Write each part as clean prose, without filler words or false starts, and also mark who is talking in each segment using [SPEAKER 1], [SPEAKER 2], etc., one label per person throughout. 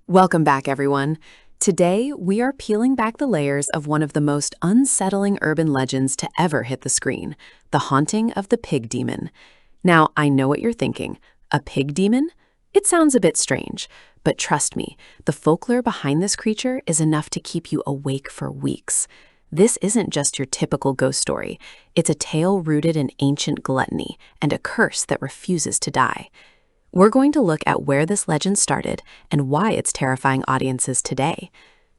[SPEAKER 1] Welcome back, everyone. Today, we are peeling back the layers of one of the most unsettling urban legends to ever hit the screen, the haunting of the pig demon. Now, I know what you're thinking. A pig demon? It sounds a bit strange, but trust me, the folklore behind this creature is enough to keep you awake for weeks. This isn't just your typical ghost story. It's a tale rooted in ancient gluttony and a curse that refuses to die. We're going to look at where this legend started and why it's terrifying audiences today.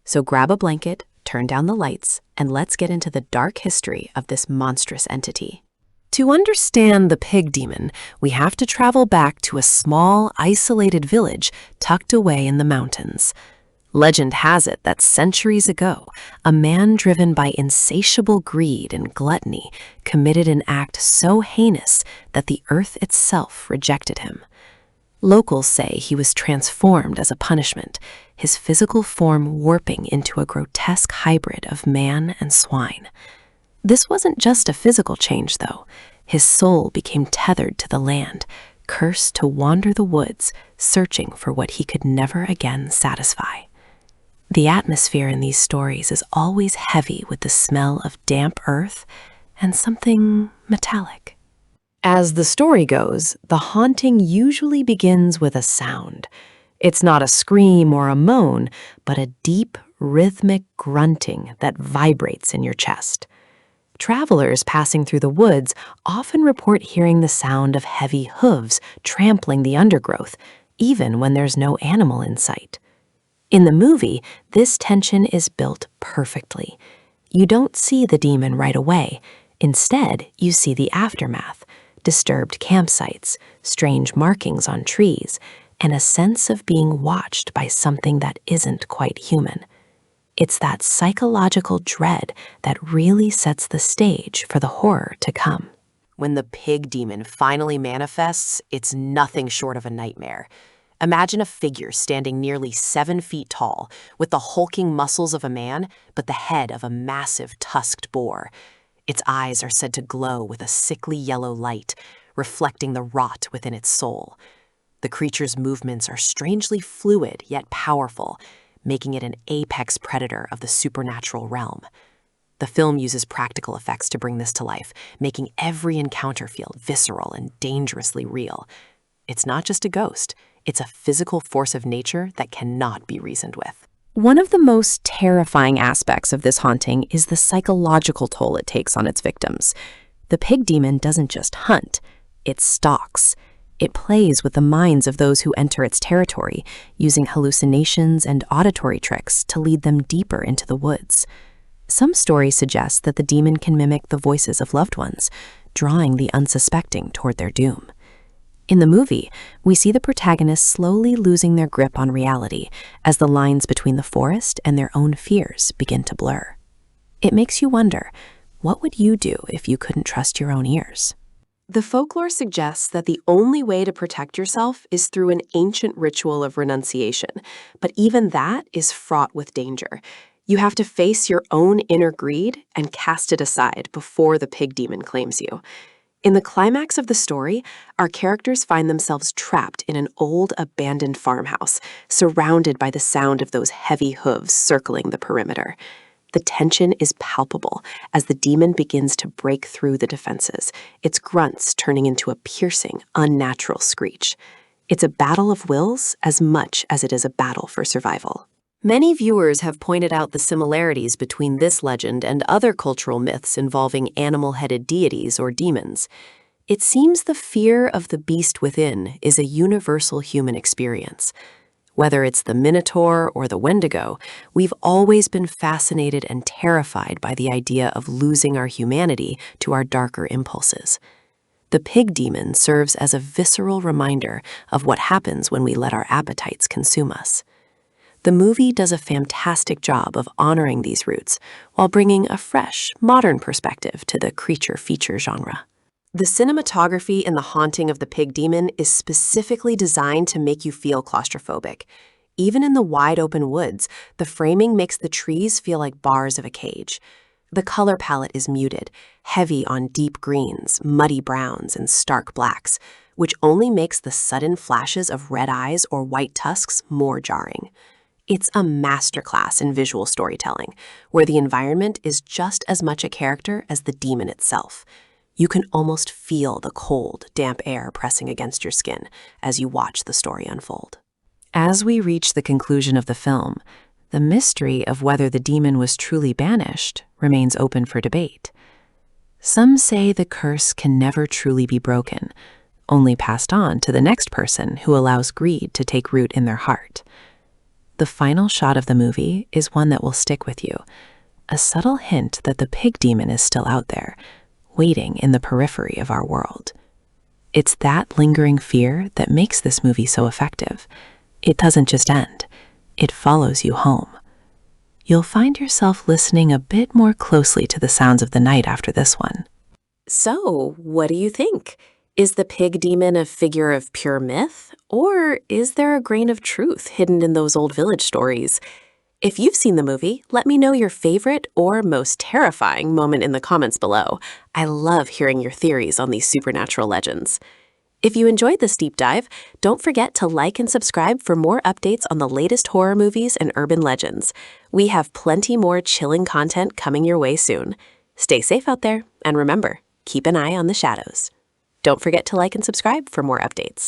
[SPEAKER 1] So grab a blanket, turn down the lights, and let's get into the dark history of this monstrous entity. To understand the pig demon, we have to travel back to a small, isolated village tucked away in the mountains. Legend has it that centuries ago, a man driven by insatiable greed and gluttony committed an act so heinous that the earth itself rejected him. Locals say he was transformed as a punishment, his physical form warping into a grotesque hybrid of man and swine. This wasn't just a physical change, though. His soul became tethered to the land, cursed to wander the woods, searching for what he could never again satisfy. The atmosphere in these stories is always heavy with the smell of damp earth and something metallic. As the story goes, the haunting usually begins with a sound. It's not a scream or a moan, but a deep, rhythmic grunting that vibrates in your chest. Travelers passing through the woods often report hearing the sound of heavy hooves trampling the undergrowth, even when there's no animal in sight. In the movie, this tension is built perfectly. You don't see the demon right away. Instead, you see the aftermath. Disturbed campsites, strange markings on trees, and a sense of being watched by something that isn't quite human. It's that psychological dread that really sets the stage for the horror to come.
[SPEAKER 2] When the pig demon finally manifests, it's nothing short of a nightmare. Imagine a figure standing nearly 7 feet tall, with the hulking muscles of a man, but the head of a massive tusked boar. Its eyes are said to glow with a sickly yellow light, reflecting the rot within its soul. The creature's movements are strangely fluid yet powerful, making it an apex predator of the supernatural realm. The film uses practical effects to bring this to life, making every encounter feel visceral and dangerously real. It's not just a ghost, it's a physical force of nature that cannot be reasoned with.
[SPEAKER 1] One of the most terrifying aspects of this haunting is the psychological toll it takes on its victims. The pig demon doesn't just hunt, it stalks. It plays with the minds of those who enter its territory, using hallucinations and auditory tricks to lead them deeper into the woods. Some stories suggest that the demon can mimic the voices of loved ones, drawing the unsuspecting toward their doom. In the movie, we see the protagonists slowly losing their grip on reality as the lines between the forest and their own fears begin to blur. It makes you wonder, what would you do if you couldn't trust your own ears?
[SPEAKER 2] The folklore suggests that the only way to protect yourself is through an ancient ritual of renunciation, but even that is fraught with danger. You have to face your own inner greed and cast it aside before the pig demon claims you. In the climax of the story, our characters find themselves trapped in an old, abandoned farmhouse, surrounded by the sound of those heavy hooves circling the perimeter. The tension is palpable as the demon begins to break through the defenses, its grunts turning into a piercing, unnatural screech. It's a battle of wills as much as it is a battle for survival. Many viewers have pointed out the similarities between this legend and other cultural myths involving animal-headed deities or demons. It seems the fear of the beast within is a universal human experience. Whether it's the Minotaur or the Wendigo, we've always been fascinated and terrified by the idea of losing our humanity to our darker impulses. The pig demon serves as a visceral reminder of what happens when we let our appetites consume us. The movie does a fantastic job of honoring these roots while bringing a fresh, modern perspective to the creature feature genre. The cinematography in The Haunting of the Pig Demon is specifically designed to make you feel claustrophobic. Even in the wide-open woods, the framing makes the trees feel like bars of a cage. The color palette is muted, heavy on deep greens, muddy browns, and stark blacks, which only makes the sudden flashes of red eyes or white tusks more jarring. It's a masterclass in visual storytelling, where the environment is just as much a character as the demon itself. You can almost feel the cold, damp air pressing against your skin as you watch the story unfold.
[SPEAKER 1] As we reach the conclusion of the film, the mystery of whether the demon was truly banished remains open for debate. Some say the curse can never truly be broken, only passed on to the next person who allows greed to take root in their heart. The final shot of the movie is one that will stick with you, a subtle hint that the pig demon is still out there, waiting in the periphery of our world. It's that lingering fear that makes this movie so effective. It doesn't just end, it follows you home. You'll find yourself listening a bit more closely to the sounds of the night after this one.
[SPEAKER 2] So, what do you think? Is the pig demon a figure of pure myth, or is there a grain of truth hidden in those old village stories? If you've seen the movie, let me know your favorite or most terrifying moment in the comments below. I love hearing your theories on these supernatural legends. If you enjoyed this deep dive, don't forget to like and subscribe for more updates on the latest horror movies and urban legends. We have plenty more chilling content coming your way soon. Stay safe out there, and remember, keep an eye on the shadows. Don't forget to like and subscribe for more updates.